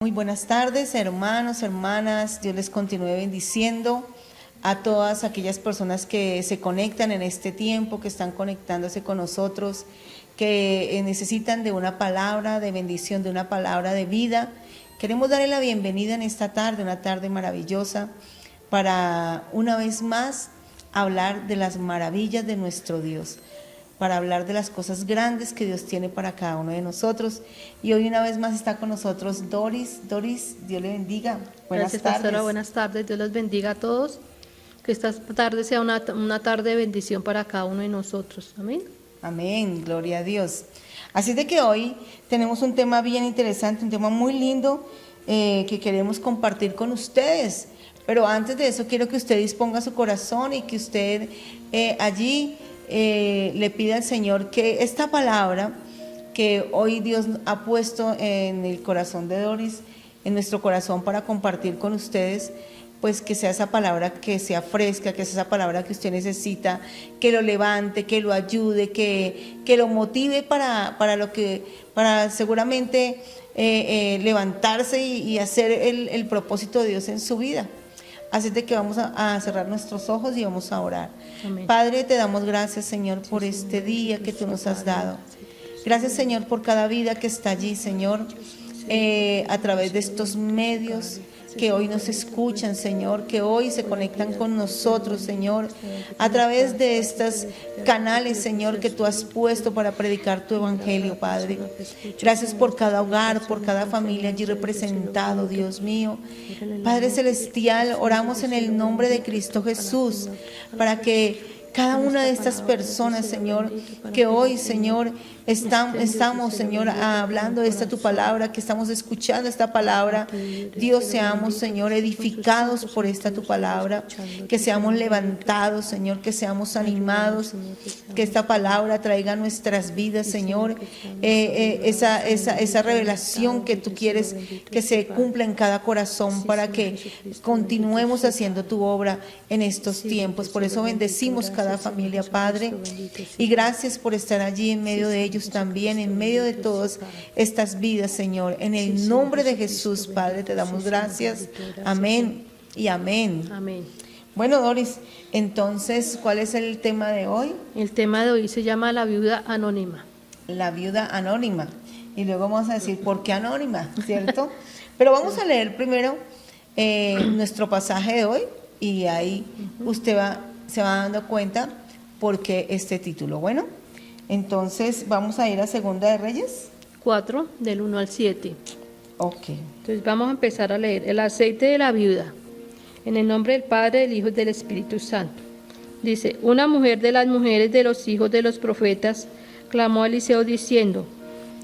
Muy buenas tardes, hermanos, hermanas. Dios les continúe bendiciendo a todas aquellas personas que se conectan en este tiempo, que están conectándose con nosotros, que necesitan de una palabra de bendición, de una palabra de vida. Queremos darle la bienvenida en esta tarde, una tarde maravillosa, para una vez más hablar de las maravillas de nuestro Dios, para hablar de las cosas grandes que Dios tiene para cada uno de nosotros. Y hoy una vez más está con nosotros Doris. Doris, Dios le bendiga. Buenas tardes. Pastora, buenas tardes. Dios los bendiga a todos. Que esta tarde sea una tarde de bendición para cada uno de nosotros. Amén. Amén, gloria a Dios. Así de que hoy tenemos un tema bien interesante, un tema muy lindo que queremos compartir con ustedes. Pero antes de eso quiero que usted disponga su corazón y que usted allí le pida al Señor que esta palabra que hoy Dios ha puesto en el corazón de Doris, en nuestro corazón para compartir con ustedes, pues que sea esa palabra que sea fresca, que sea esa palabra que usted necesita, que lo levante, que lo ayude, que lo motive para seguramente levantarse y hacer el propósito de Dios en su vida. Así de que vamos a cerrar nuestros ojos y vamos a orar. Amén. Padre, te damos gracias, Señor, por este día que tú nos has dado. Gracias, Señor, por cada vida que está allí, Señor, a través de estos medios que hoy nos escuchan, Señor, que hoy se conectan con nosotros, Señor, a través de estos canales, Señor, que tú has puesto para predicar tu evangelio, Padre. Gracias por cada hogar, por cada familia allí representado, Dios mío. Padre Celestial, oramos en el nombre de Cristo Jesús para que cada una de estas personas, Señor, que hoy, Señor, estamos, Señor, hablando de esta tu palabra, que estamos escuchando esta palabra, Dios, seamos, Señor, edificados por esta tu palabra, que seamos levantados, Señor, que seamos animados, que esta palabra traiga a nuestras vidas, Señor, esa revelación que tú quieres que se cumpla en cada corazón para que continuemos haciendo tu obra en estos tiempos. Por eso bendecimos cada familia, Padre, y gracias por estar allí en medio de ellos también, en medio de todas estas vidas, Señor. En el nombre de Jesús, Padre, te damos gracias. Amén y amén. Amén. Bueno, Doris, entonces, ¿cuál es el tema de hoy? El tema de hoy se llama La viuda anónima. La viuda anónima. Y luego vamos a decir, ¿por qué anónima? ¿Cierto? Pero vamos a leer primero nuestro pasaje de hoy y ahí usted se va dando cuenta por qué este título. Bueno, entonces vamos a ir a Segunda de Reyes 4, del 1 al 7. Ok. Entonces vamos a empezar a leer. El aceite de la viuda. En el nombre del Padre, del Hijo y del Espíritu Santo. Dice, una mujer de las mujeres de los hijos de los profetas clamó a Eliseo diciendo,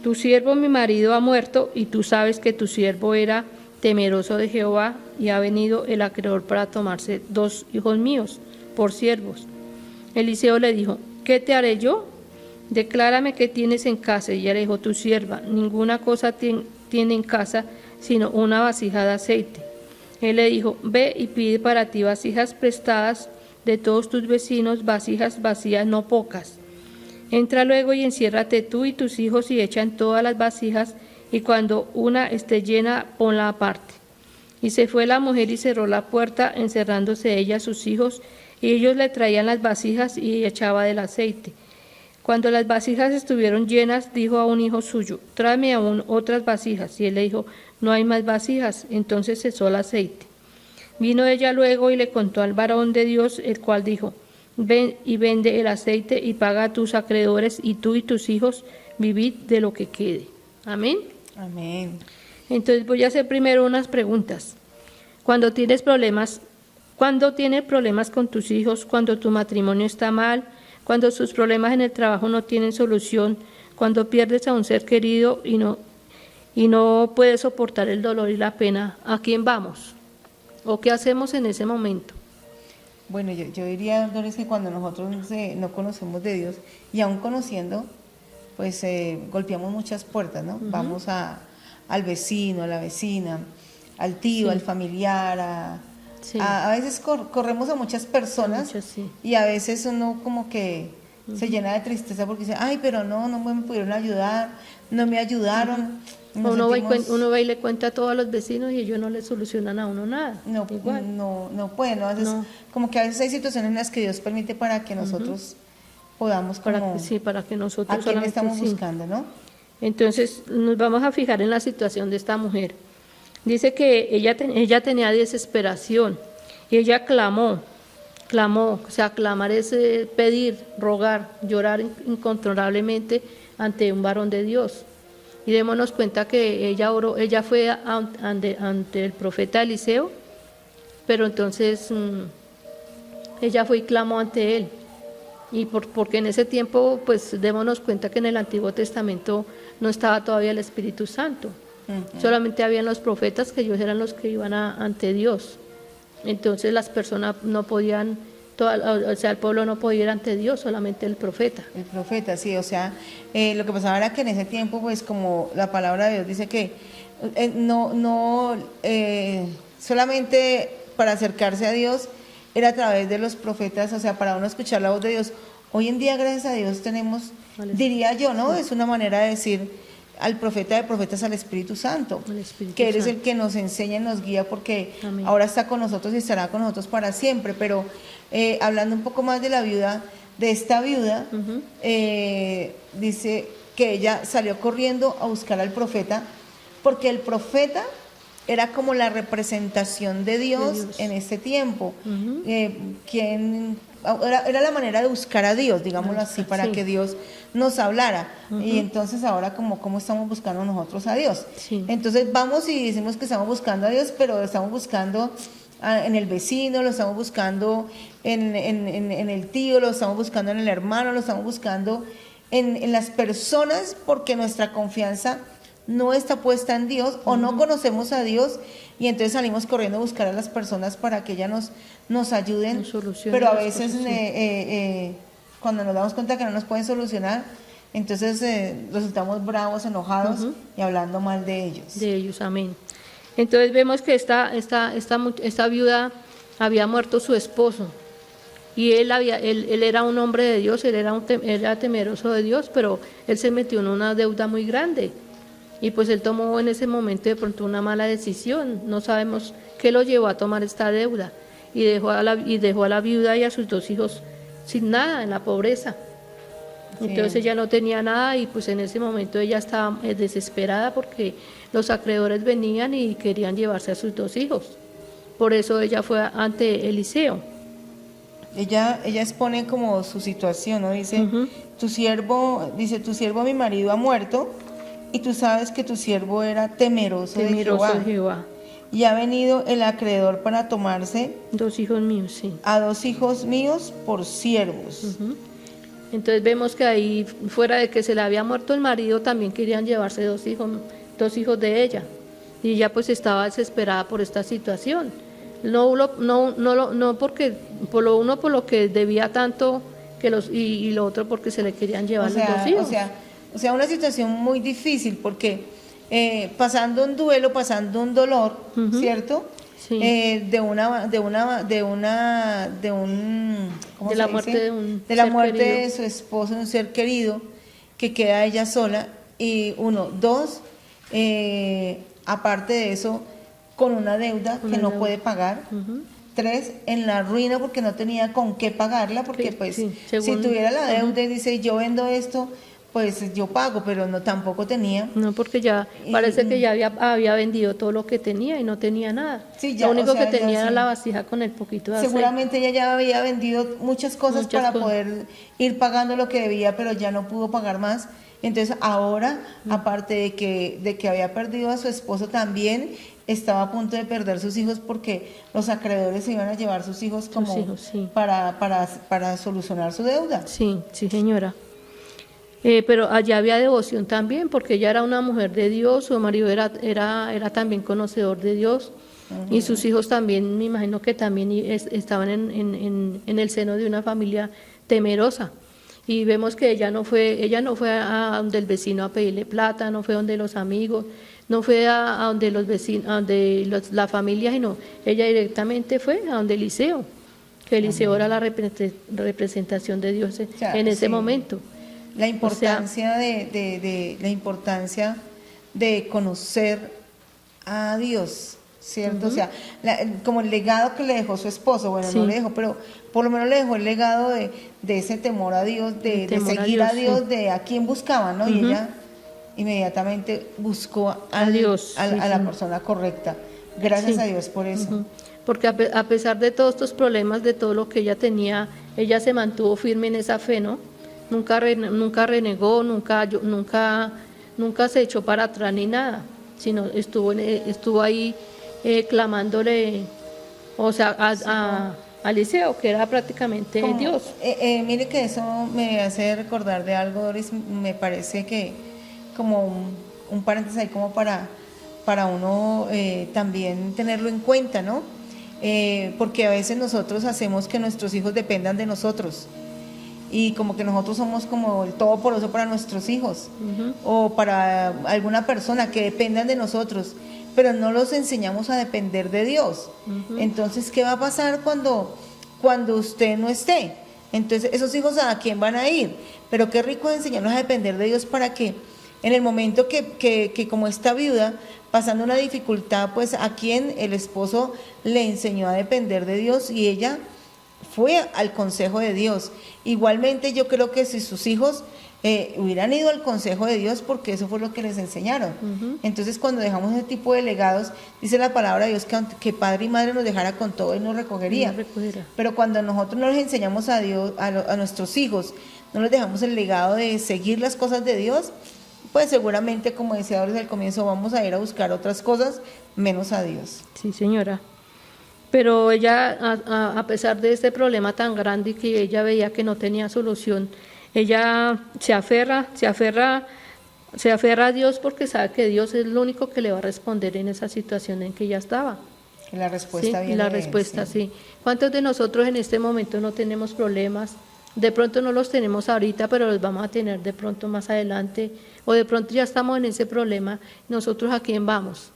tu siervo mi marido ha muerto y tú sabes que tu siervo era temeroso de Jehová y ha venido el acreedor para tomarse 2 hijos míos por siervos. Eliseo le dijo, ¿qué te haré yo? Declárame qué tienes en casa. Y ella le dijo, tu sierva ninguna cosa tiene en casa sino una vasija de aceite. Él le dijo, ve y pide para ti vasijas prestadas de todos tus vecinos, vasijas vacías no pocas. Entra luego y enciérrate tú y tus hijos y echan todas las vasijas, y cuando una esté llena, ponla aparte. Y se fue la mujer y cerró la puerta, encerrándose ella, sus hijos, y ellos le traían las vasijas y echaba del aceite. Cuando las vasijas estuvieron llenas, dijo a un hijo suyo, tráeme aún otras vasijas. Y él le dijo, no hay más vasijas. Entonces cesó el aceite. Vino ella luego y le contó al varón de Dios, el cual dijo, ven y vende el aceite y paga a tus acreedores, y tú y tus hijos vivid de lo que quede. Amén. Amén. Entonces voy a hacer primero unas preguntas. Cuando tienes problemas con tus hijos, cuando tu matrimonio está mal, cuando sus problemas en el trabajo no tienen solución, cuando pierdes a un ser querido y no puedes soportar el dolor y la pena, ¿a quién vamos? ¿O qué hacemos en ese momento? Bueno, yo diría, Doris, que cuando nosotros no conocemos de Dios y aún conociendo, pues golpeamos muchas puertas, ¿no? Vamos al vecino, a la vecina, al tío, al familiar, a veces corremos a muchas personas, y a veces uno como que se llena de tristeza porque dice, ay, pero no me pudieron ayudar, no me ayudaron. Uno va y le cuenta a todos los vecinos y ellos no le solucionan a uno nada. No pueden, ¿no? Como que a veces hay situaciones en las que Dios permite para que nosotros podamos como... para que nosotros ¿a quién estamos buscando, no? Entonces nos vamos a fijar en la situación de esta mujer. Dice que ella tenía desesperación y ella clamó, o sea, clamar es pedir, rogar, llorar incontrolablemente ante un varón de Dios. Y démonos cuenta que ella oró, ella fue ante el profeta Eliseo, pero entonces ella fue y clamó ante él. Y porque en ese tiempo, pues démonos cuenta que en el Antiguo Testamento no estaba todavía el Espíritu Santo. Solamente habían los profetas, que ellos eran los que iban ante Dios. Entonces las personas no podían, o sea, el pueblo no podía ir ante Dios, solamente el profeta. El profeta, sí, o sea, lo que pasaba era que en ese tiempo, pues como la palabra de Dios dice que solamente para acercarse a Dios era a través de los profetas, o sea, para uno escuchar la voz de Dios. Hoy en día, gracias a Dios, tenemos, diría yo, ¿no? Es una manera de decir al profeta de profetas, al Espíritu Santo, que Él es el que nos enseña y nos guía, porque Amén. Ahora está con nosotros y estará con nosotros para siempre. Pero hablando un poco más de la viuda, de esta viuda, dice que ella salió corriendo a buscar al profeta, porque el profeta era como la representación de Dios en este tiempo, era la manera de buscar a Dios, digámoslo así, para que Dios nos hablara. Y entonces ahora ¿cómo estamos buscando nosotros a Dios? Entonces vamos y decimos que estamos buscando a Dios, pero lo estamos buscando en el vecino, lo estamos buscando en el tío, lo estamos buscando en el hermano, lo estamos buscando en las personas, porque nuestra confianza no está puesta en Dios, o no conocemos a Dios, y entonces salimos corriendo a buscar a las personas para que ellas nos ayuden, pero a veces cuando nos damos cuenta que no nos pueden solucionar, entonces resultamos bravos, enojados y hablando mal de ellos. De ellos, amén. Entonces vemos que esta viuda había muerto su esposo, y él era un hombre de Dios, él era temeroso de Dios, pero él se metió en una deuda muy grande. Y pues él tomó en ese momento de pronto una mala decisión, no sabemos qué lo llevó a tomar esta deuda, y dejó a la viuda y a sus 2 hijos sin nada, en la pobreza. Entonces ella no tenía nada, y pues en ese momento ella estaba desesperada porque los acreedores venían y querían llevarse a sus 2 hijos. Por eso ella fue ante Eliseo. Ella expone como su situación, ¿no? Dice, tu siervo mi marido ha muerto, y tú sabes que tu siervo era temeroso de Jehová. Y ha venido el acreedor para tomarse 2 hijos míos, sí. A 2 hijos míos por siervos. Entonces vemos que ahí, fuera de que se le había muerto el marido, también querían llevarse 2 hijos de ella. Y ella pues estaba desesperada por esta situación. No porque, por lo que debía tanto, y lo otro porque se le querían llevar los 2 hijos. O sea, una situación muy difícil, porque pasando un duelo, pasando un dolor, ¿cierto? Sí. De la muerte de su esposo, un ser querido, que queda ella sola, y 1, 2, aparte de eso, con una deuda que no puede pagar. 3, en la ruina porque no tenía con qué pagarla, porque si tuviera la deuda y dice, yo vendo esto, pues yo pago, pero no, tampoco tenía. No, porque ya parece que ya había vendido todo lo que tenía y no tenía nada. Sí, ya, lo único que tenía era la vasija con el poquito de aceite. Seguramente ella ya había vendido muchas cosas para poder ir pagando lo que debía, pero ya no pudo pagar más. Entonces ahora, aparte de que había perdido a su esposo, también estaba a punto de perder sus hijos, porque los acreedores se iban a llevar sus hijos para solucionar su deuda. Sí, señora. Pero allá había devoción también, porque ella era una mujer de Dios, su marido era también conocedor de Dios, y sus hijos también, me imagino que también estaban en el seno de una familia temerosa. Y vemos que ella no fue a donde el vecino a pedirle plata, no fue donde los amigos, no fue a donde los vecinos, la familia, sino ella directamente fue a donde Eliseo. que Eliseo era la representación de Dios O sea, en ese sí. momento. La importancia la importancia de conocer a Dios, ¿cierto? O sea, como el legado que le dejó su esposo, bueno, Sí. no le dejó, pero por lo menos le dejó el legado de ese temor a Dios, de Temor a seguir a Dios, Dios, de a quién buscaba, ¿no? Y ella inmediatamente buscó A Dios, a sí, la sí. persona correcta. Gracias Sí. a Dios por eso. Ujú. Porque a pesar de todos estos problemas, de todo lo que ella tenía, ella se mantuvo firme en esa fe, ¿no? Nunca renegó, nunca se echó para atrás ni nada, sino estuvo ahí clamándole, o sea, a Eliseo, que era prácticamente Como, Dios. mire que eso me hace recordar de algo, Doris, me parece que como un paréntesis ahí como para uno también tenerlo en cuenta, ¿no? Porque a veces nosotros hacemos que nuestros hijos dependan de nosotros y como que nosotros somos como el todopoderoso para nuestros hijos o para alguna persona que dependan de nosotros, pero no los enseñamos a depender de Dios. Entonces, ¿qué va a pasar cuando usted no esté? Entonces, esos hijos ¿a quién van a ir? Pero qué rico enseñarlos a depender de Dios para que en el momento que como esta viuda, pasando una dificultad, pues a quien el esposo le enseñó a depender de Dios y ella fue al consejo de Dios. Igualmente yo creo que si sus hijos hubieran ido al consejo de Dios, porque eso fue lo que les enseñaron. Entonces cuando dejamos ese tipo de legados, dice la palabra de Dios que padre y madre nos dejara con todo y nos recogería. Pero cuando nosotros no les enseñamos a Dios, a nuestros hijos, no les dejamos el legado de seguir las cosas de Dios, pues seguramente, como decía Doris al comienzo, vamos a ir a buscar otras cosas menos a Dios. Sí, señora. Pero ella, a pesar de este problema tan grande y que ella veía que no tenía solución, ella se aferra a Dios porque sabe que Dios es lo único que le va a responder en esa situación en que ella estaba. Que la respuesta Sí, viene la de él, respuesta, sí. ¿Cuántos de nosotros en este momento no tenemos problemas? De pronto no los tenemos ahorita, pero los vamos a tener de pronto más adelante. O de pronto ya estamos en ese problema. ¿Nosotros a quién vamos?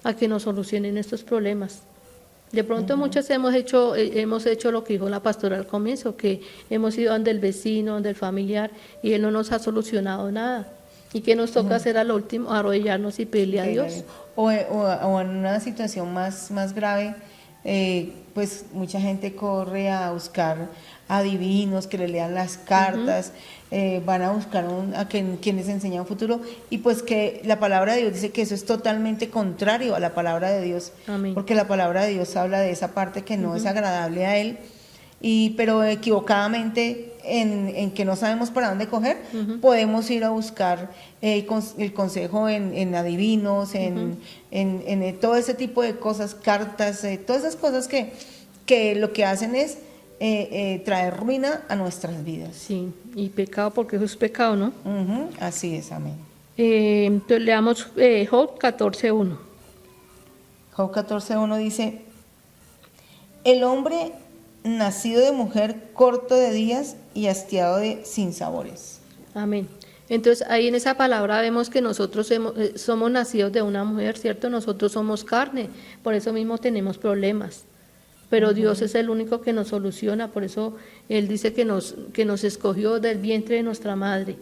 A que nos solucionen estos problemas. De pronto muchas hemos hecho lo que dijo la pastora al comienzo, que hemos ido donde el vecino, donde el familiar, y él no nos ha solucionado nada. ¿Y qué nos toca hacer al último? Arrodillarnos y pedirle a Dios. O en una situación más grave, pues mucha gente corre a buscar adivinos que le lean las cartas, van a buscar a quienes enseñan futuro, y pues que la palabra de Dios dice que eso es totalmente contrario a la palabra de Dios. Amén. Porque la palabra de Dios habla de esa parte que no es agradable a Él, pero equivocadamente en que no sabemos para dónde coger, podemos ir a buscar el consejo en adivinos, en todo ese tipo de cosas, cartas, todas esas cosas que lo que hacen es traer ruina a nuestras vidas. Sí, y pecado porque eso es pecado, ¿no? Así es, amén. Entonces leamos Job 14:1. Job 14:1 dice: el hombre nacido de mujer, corto de días y hastiado de sinsabores. Amén. Entonces ahí en esa palabra vemos que nosotros somos nacidos de una mujer, ¿cierto? Nosotros somos carne, por eso mismo tenemos problemas. Pero Dios es el único que nos soluciona, por eso Él dice que nos escogió del vientre de nuestra madre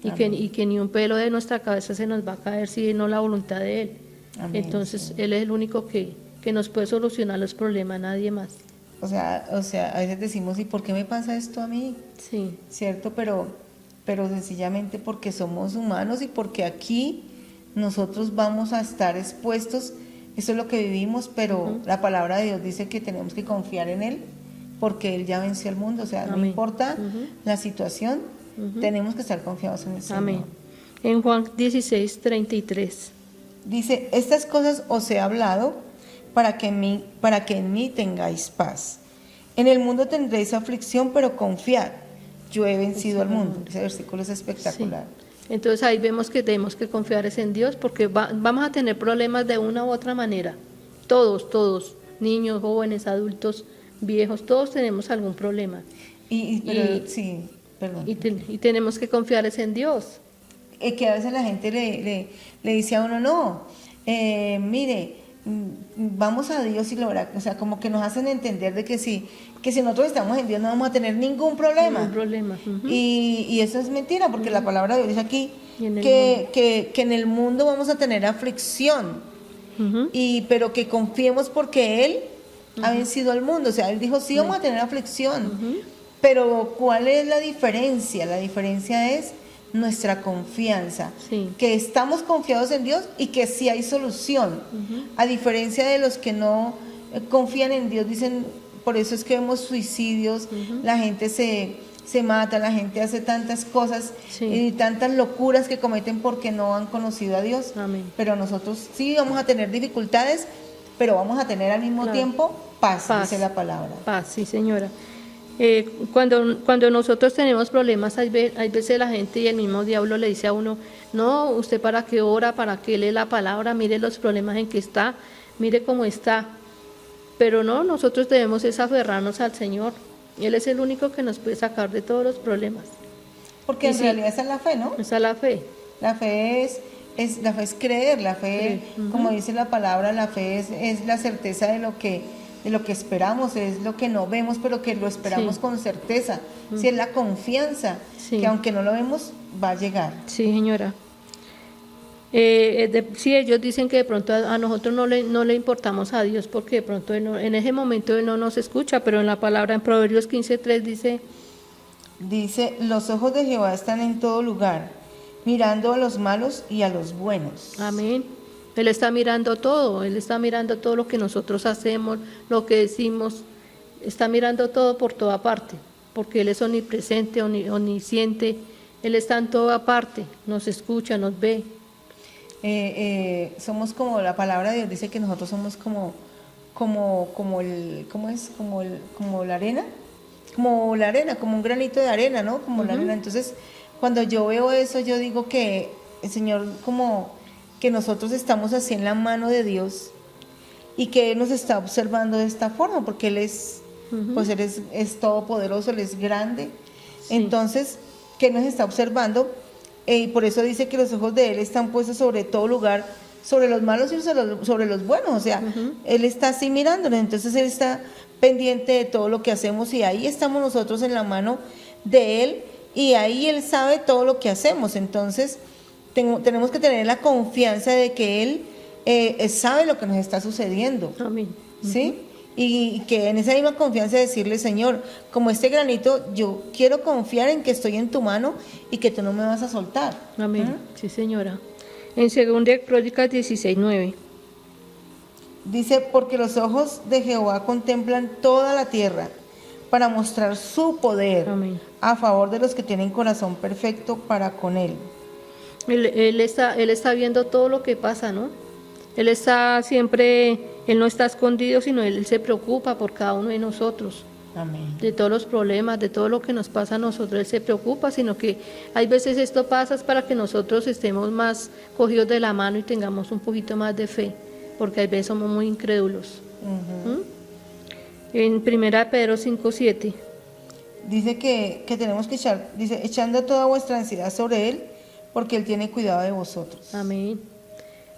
y que ni un pelo de nuestra cabeza se nos va a caer si no la voluntad de Él. Amén, Entonces sí. Él es el único que nos puede solucionar los problemas, nadie más. O sea, a veces decimos, ¿y por qué me pasa esto a mí? Sí, ¿Cierto? Pero sencillamente porque somos humanos y porque aquí nosotros vamos a estar expuestos. Eso es lo que vivimos, pero la palabra de Dios dice que tenemos que confiar en Él porque Él ya venció al mundo. O sea, no Amén. importa la situación, tenemos que estar confiados en el Señor. amén. En Juan 16:33. Dice: estas cosas os he hablado para que en mí tengáis paz. En el mundo tendréis aflicción, pero confiad, yo he vencido al mundo. Ese versículo es espectacular. Sí. Entonces ahí vemos que tenemos que confiar es en Dios porque vamos a tener problemas de una u otra manera. Todos, niños, jóvenes, adultos, viejos, todos tenemos algún problema. Sí, perdón. Y tenemos que confiar es en Dios. Que a veces la gente le dice a uno, no, mire, vamos a Dios y logra, o sea, como que nos hacen entender de que si nosotros estamos en Dios no vamos a tener ningún problema. Ningún problema. Y eso es mentira, porque la palabra de Dios dice aquí que en el mundo vamos a tener aflicción, pero que confiemos porque Él ha vencido al mundo. O sea, Él dijo, sí vamos a tener aflicción, pero ¿cuál es la diferencia? La diferencia es nuestra confianza, que estamos confiados en Dios y que sí hay solución, a diferencia de los que no confían en Dios. Dicen, por eso es que vemos suicidios, la gente se mata, la gente hace tantas cosas y tantas locuras que cometen porque no han conocido a Dios. Amén. Pero nosotros sí vamos a tener dificultades, pero vamos a tener al mismo tiempo paz, dice la palabra. Paz, sí, señora. Cuando nosotros tenemos problemas, hay veces la gente y el mismo diablo le dice a uno, no, usted para qué ora, para qué lee la palabra, mire los problemas en que está, mire cómo está. Pero no, nosotros debemos es aferrarnos al Señor. Él es el único que nos puede sacar de todos los problemas. Porque en realidad esa es la fe, ¿no? Esa es la fe. La fe es creer, la fe, como dice la palabra, la fe es la certeza de lo que esperamos, es lo que no vemos, pero que lo esperamos con certeza. Sí, es la confianza, que aunque no lo vemos, va a llegar. Sí, señora. Sí, ellos dicen que de pronto a nosotros no le importamos a Dios porque de pronto en ese momento Él no nos escucha, pero en la palabra en Proverbios 15:3 dice, los ojos de Jehová están en todo lugar, mirando a los malos y a los buenos. Amén. Él está mirando todo, Él está mirando todo lo que nosotros hacemos, lo que decimos, está mirando todo por toda parte, porque Él es omnipresente, omnisciente, Él está en toda parte, nos escucha, nos ve. Somos como la palabra de Dios dice que nosotros somos como la arena, como un granito de arena, ¿no? Como la arena. Entonces, cuando yo veo eso, yo digo que el Señor como que nosotros estamos así en la mano de Dios y que Él nos está observando de esta forma, porque Él es, pues Él es todopoderoso, Él es grande. Entonces, que nos está observando. Y por eso dice que los ojos de Él están puestos sobre todo lugar, sobre los malos y sobre los buenos. O sea, Él está así mirándonos, entonces Él está pendiente de todo lo que hacemos y ahí estamos nosotros en la mano de Él y ahí Él sabe todo lo que hacemos. Entonces, tenemos que tener la confianza de que Él sabe lo que nos está sucediendo. Amén. ¿Sí? Y que en esa misma confianza decirle, Señor, como este granito, yo quiero confiar en que estoy en tu mano y que tú no me vas a soltar. Amén. Sí, señora. En 2 Crónicas 16:9. Dice, porque los ojos de Jehová contemplan toda la tierra para mostrar su poder. Amén. A favor de los que tienen corazón perfecto para con Él. Él está viendo todo lo que pasa, ¿no? Él está siempre, Él no está escondido, sino Él se preocupa por cada uno de nosotros. Amén. De todos los problemas, de todo lo que nos pasa a nosotros, Él se preocupa, sino que hay veces esto pasa para que nosotros estemos más cogidos de la mano y tengamos un poquito más de fe, porque hay veces somos muy incrédulos. En 1 Pedro 5:7. Dice que tenemos que echando toda vuestra ansiedad sobre Él, porque Él tiene cuidado de vosotros. Amén.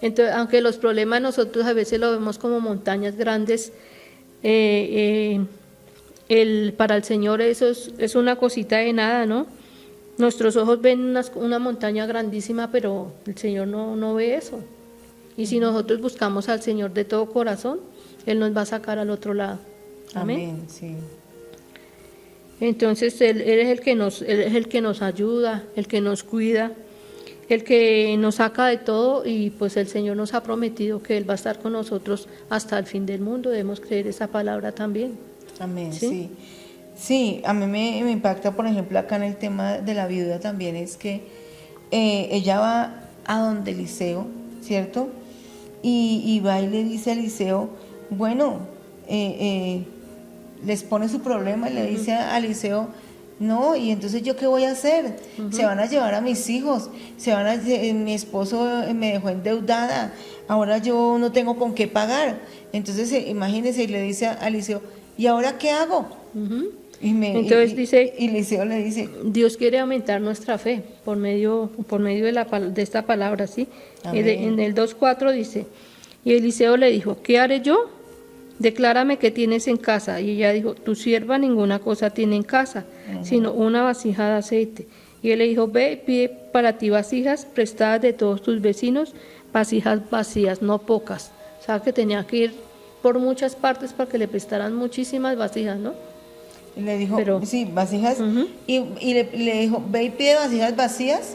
Entonces, aunque los problemas nosotros a veces lo vemos como montañas grandes, para el Señor eso es una cosita de nada, ¿no? Nuestros ojos ven una montaña grandísima, pero el Señor no ve eso. Y si nosotros buscamos al Señor de todo corazón, Él nos va a sacar al otro lado. Amén. Sí. Entonces Él es el que nos ayuda, el que nos cuida, el que nos saca de todo, y pues el Señor nos ha prometido que Él va a estar con nosotros hasta el fin del mundo. Debemos creer esa palabra también. Amén, sí, a mí me impacta, por ejemplo, acá en el tema de la viuda también, es que ella va a donde Eliseo, ¿cierto? Y va y le dice a Eliseo, bueno, les pone su problema y le dice a Eliseo, no, y entonces ¿yo qué voy a hacer? Se van a llevar a mis hijos, mi esposo me dejó endeudada, ahora yo no tengo con qué pagar. Entonces imagínense, y le dice a Eliseo, ¿y ahora qué hago? Entonces dice, y Eliseo le dice, Dios quiere aumentar nuestra fe por medio de esta palabra, ¿sí? En el 2:4 dice, Y Eliseo le dijo, ¿qué haré yo? Declárame qué tienes en casa. Y ella dijo, tu sierva ninguna cosa tiene en casa, sino una vasija de aceite. Y él le dijo, ve y pide para ti vasijas prestadas de todos tus vecinos, vasijas vacías, no pocas. O sea que tenía que ir por muchas partes para que le prestaran muchísimas vasijas, ¿no? Y le dijo, Pero- sí, vasijas, y le dijo, ve y pide vasijas vacías,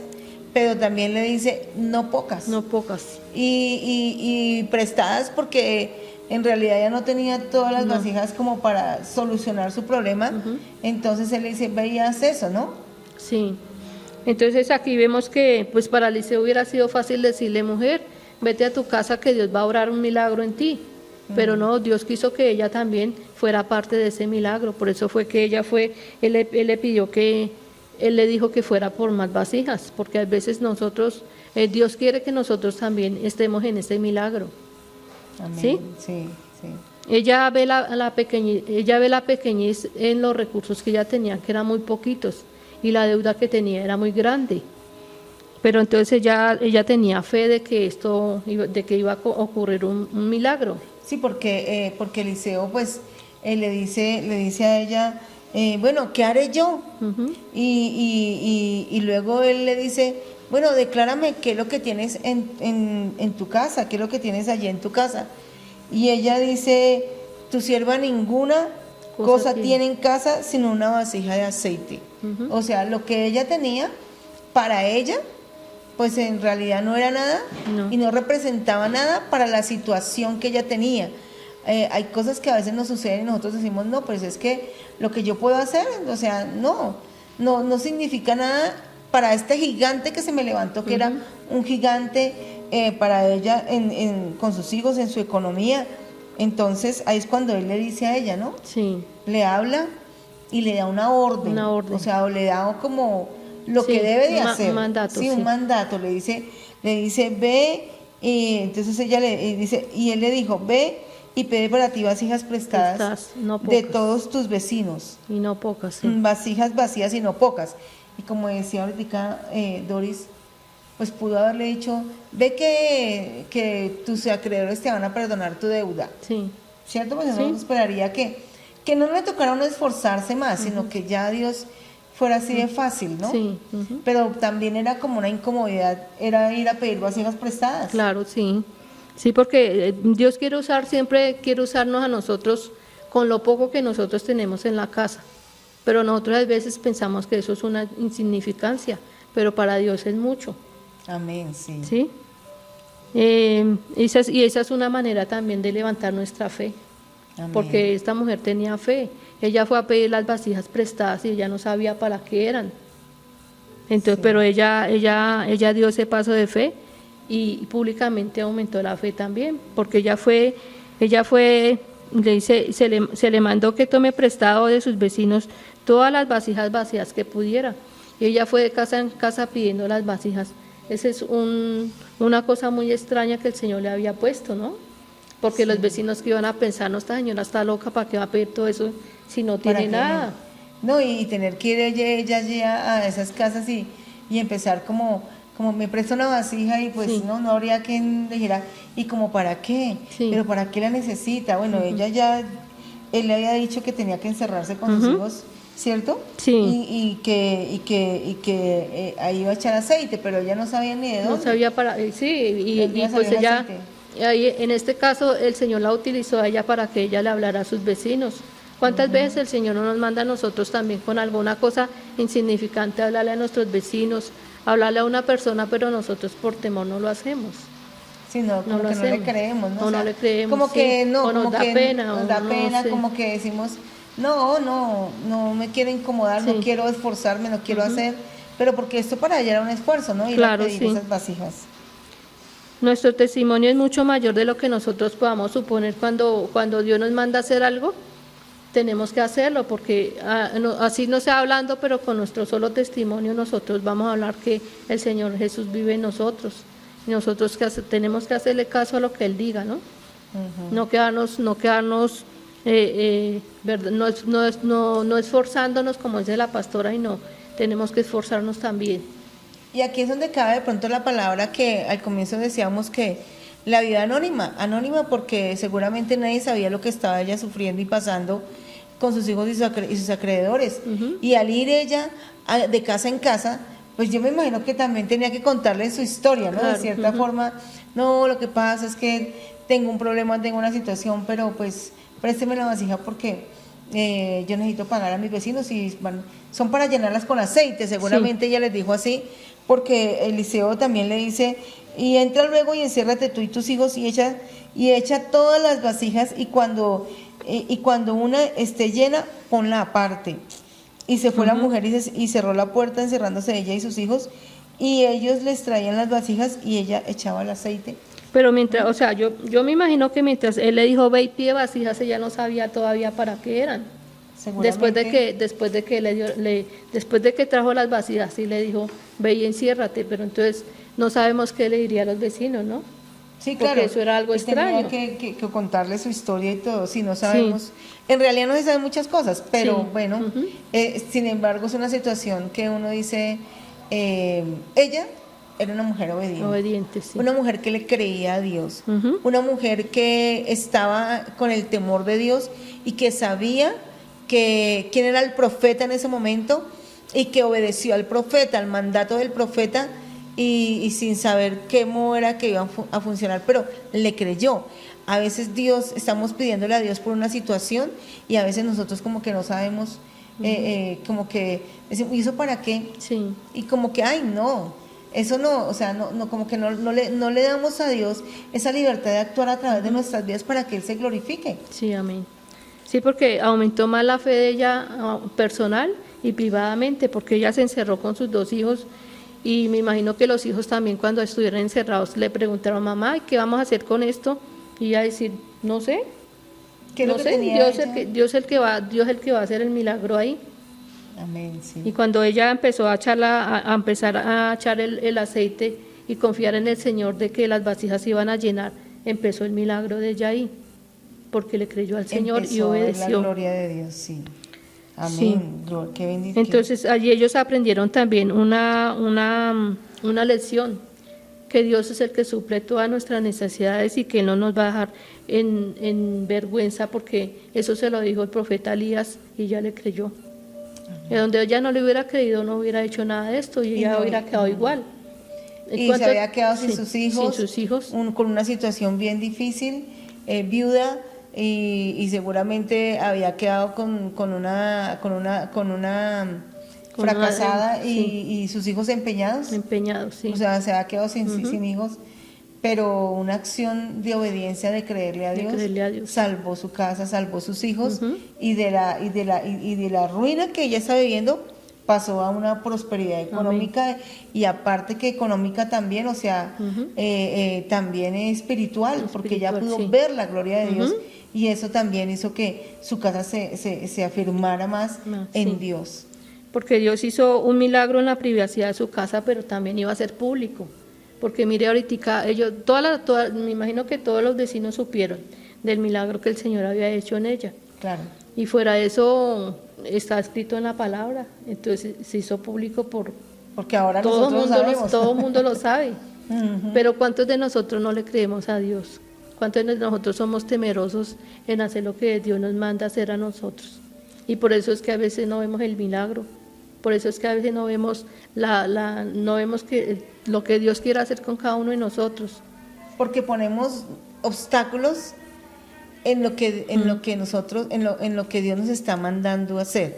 pero también le dice, no pocas. No pocas. Y prestadas porque en realidad ya no tenía todas las vasijas como para solucionar su problema. Entonces él le dice, ve y haz eso, ¿no? Sí. Entonces aquí vemos que pues para Eliseo hubiera sido fácil decirle, mujer, vete a tu casa que Dios va a obrar un milagro en ti. Pero no, Dios quiso que ella también fuera parte de ese milagro. Por eso fue que ella fue, él le pidió que, él le dijo que fuera por más vasijas, porque a veces nosotros, Dios quiere que nosotros también estemos en ese milagro. Amén. ¿Sí? Sí, sí. Ella ve la pequeñez en los recursos que ella tenía, que eran muy poquitos, y la deuda que tenía era muy grande. Pero entonces ella tenía fe de que de que iba a ocurrir un milagro. Sí, porque Eliseo pues le dice a ella, bueno, ¿qué haré yo? Y luego él le dice, bueno, declárame qué es lo que tienes en tu casa, qué es lo que tienes allí en tu casa. Y ella dice, tu sierva ninguna cosa tiene en casa sino una vasija de aceite. O sea, lo que ella tenía para ella, pues en realidad no era nada y no representaba nada para la situación que ella tenía. Hay cosas que a veces nos suceden y nosotros decimos, no, pues es que lo que yo puedo hacer, o sea, no significa nada para este gigante que se me levantó, que era un gigante para ella con sus hijos, en su economía. Entonces ahí es cuando él le dice a ella, ¿no? Sí. Le habla y le da una orden. O sea, o le da como lo que debe de hacer. Un mandato. Sí, un mandato. Le dice, ve, y entonces ella le dice, y él le dijo, ve y pide para ti vasijas prestadas no de todos tus vecinos. Y no pocas, sí. Vasijas vacías y no pocas. Y como decía ahorita Doris, pues pudo haberle dicho, ve que tus acreedores te van a perdonar tu deuda. Sí. ¿Cierto? Pues uno esperaría que no le tocara a uno esforzarse más, sino que ya Dios fuera así de fácil, ¿no? Sí. Pero también era como una incomodidad, era ir a pedir vasijas prestadas. Claro, sí. Sí, porque Dios siempre quiere usarnos a nosotros con lo poco que nosotros tenemos en la casa. Pero nosotros a veces pensamos que eso es una insignificancia, pero para Dios es mucho. Amén, sí. ¿Sí? Esa es una manera también de levantar nuestra fe. Amén. Porque esta mujer tenía fe. Ella fue a pedir las vasijas prestadas y ella no sabía para qué eran. Entonces, pero ella dio ese paso de fe y públicamente aumentó la fe también, porque ella fue, le dice, se le mandó que tome prestado de sus vecinos todas las vasijas vacías que pudiera. Y ella fue de casa en casa pidiendo las vasijas. Esa es una cosa muy extraña que el Señor le había puesto, ¿no? Porque los vecinos que iban a pensar, no, esta señora está loca, ¿para qué va a pedir todo eso si no tiene nada? No, y tener que ir ella a esas casas y empezar como me presta una vasija y pues no habría quien le dijera, ¿y como para qué? Pero ¿para qué la necesita? Bueno, él le había dicho que tenía que encerrarse con sus hijos, ¿cierto? Sí. Y que ahí iba a echar aceite, pero ella no sabía ni de dónde. No sabía y pues ella, ahí, en este caso el Señor la utilizó a ella para que ella le hablara a sus vecinos. ¿Cuántas veces el Señor no nos manda a nosotros también con alguna cosa insignificante, hablarle a nuestros vecinos, hablarle a una persona, pero nosotros por temor no lo hacemos? Sí, como que no le creemos, ¿no? No le creemos, como que no, o nos da pena. Nos da pena, como que decimos, no me quiero incomodar, no quiero esforzarme, no quiero hacer, pero porque esto para ella era un esfuerzo, ¿no? Ir a pedir esas vasijas. Nuestro testimonio es mucho mayor de lo que nosotros podamos suponer cuando Dios nos manda a hacer algo. Tenemos que hacerlo porque así no sea hablando, pero con nuestro solo testimonio nosotros vamos a hablar que el Señor Jesús vive en nosotros. Y nosotros tenemos que hacerle caso a lo que Él diga, ¿no? No quedarnos no esforzándonos como dice la pastora, y no, tenemos que esforzarnos también. Y aquí es donde cabe de pronto la palabra que al comienzo decíamos que la vida anónima porque seguramente nadie sabía lo que estaba ella sufriendo y pasando con sus hijos y sus acreedores. Y al ir ella de casa en casa, pues yo me imagino que también tenía que contarle su historia, ¿no? Claro, De cierta forma, no, lo que pasa es que tengo un problema, tengo una situación, pero pues présteme la vasija porque yo necesito pagar a mis vecinos y son para llenarlas con aceite, seguramente ella les dijo así, porque Eliseo también le dice, y entra luego y enciérrate tú y tus hijos y echa todas las vasijas y cuando una esté llena, ponla aparte. Y se fue la mujer y cerró la puerta encerrándose ella y sus hijos y ellos les traían las vasijas y ella echaba el aceite. Pero mientras, o sea, yo me imagino que mientras él le dijo, ve y pide vasijas, ella no sabía todavía para qué eran. Después de que trajo las vasijas y le dijo, ve y enciérrate, pero entonces no sabemos qué le diría a los vecinos, ¿no? Sí, claro. Porque eso era algo extraño. Tenía que contarle su historia y todo, si no sabemos. En realidad no se saben muchas cosas, pero bueno, sin embargo es una situación que uno dice, ella era una mujer obediente, sí. Una mujer que le creía a Dios, una mujer que estaba con el temor de Dios y que sabía quién era el profeta en ese momento y que obedeció al profeta, al mandato del profeta y sin saber cómo era que iba a funcionar, pero le creyó. A veces estamos pidiéndole a Dios por una situación y a veces nosotros como que no sabemos, como que decimos, ¿y eso para qué? Sí. Y como que, ay, no, eso no, o sea, no como que no le damos a Dios esa libertad de actuar a través de nuestras vidas para que Él se glorifique. Sí, amén. Sí, porque aumentó más la fe de ella personal y privadamente, porque ella se encerró con sus 2 hijos y me imagino que los hijos también cuando estuvieron encerrados le preguntaron, mamá, ¿qué vamos a hacer con esto? Y ella decir, no sé, no sé, Dios es el que va a hacer el milagro ahí. Amén, sí. Y cuando ella empezó a empezar a echar el aceite y confiar en el Señor de que las vasijas iban a llenar, empezó el milagro de ella ahí, porque le creyó al Señor y obedeció. La gloria de Dios, sí. Amén. Sí. Qué bendición. Entonces allí ellos aprendieron también una lección, que Dios es el que suple todas nuestras necesidades y que no nos va a dejar en vergüenza, porque eso se lo dijo el profeta Elías y ella le creyó. Y donde ella no le hubiera creído no hubiera hecho nada de esto y ella hubiera quedado igual. Y se había quedado sin sus hijos, con una situación bien difícil, viuda, y seguramente había quedado con una fracasada y sus hijos empeñados. Sí. O sea, se había quedado sin hijos, pero una acción de obediencia, de creerle a Dios, salvó su casa, salvó sus hijos y de la ruina que ella está viviendo pasó a una prosperidad económica. Amén. Y aparte que económica también, o sea, también espiritual, porque ella pudo ver la gloria de Dios y eso también hizo que su casa se afirmara más en Dios. Porque Dios hizo un milagro en la privacidad de su casa, pero también iba a ser público. Porque mire ahorita, me imagino que todos los vecinos supieron del milagro que el Señor había hecho en ella. Claro. Y fuera de eso, está escrito en la palabra, entonces se hizo público porque ahora nosotros sabemos. Todo el mundo lo sabe. Pero ¿cuántos de nosotros no le creemos a Dios? ¿Cuántos de nosotros somos temerosos en hacer lo que Dios nos manda hacer a nosotros? Y por eso es que a veces no vemos el milagro. Por eso es que a veces no vemos no vemos lo que Dios quiere hacer con cada uno de nosotros. Porque ponemos obstáculos en lo que nosotros, en lo que Dios nos está mandando hacer.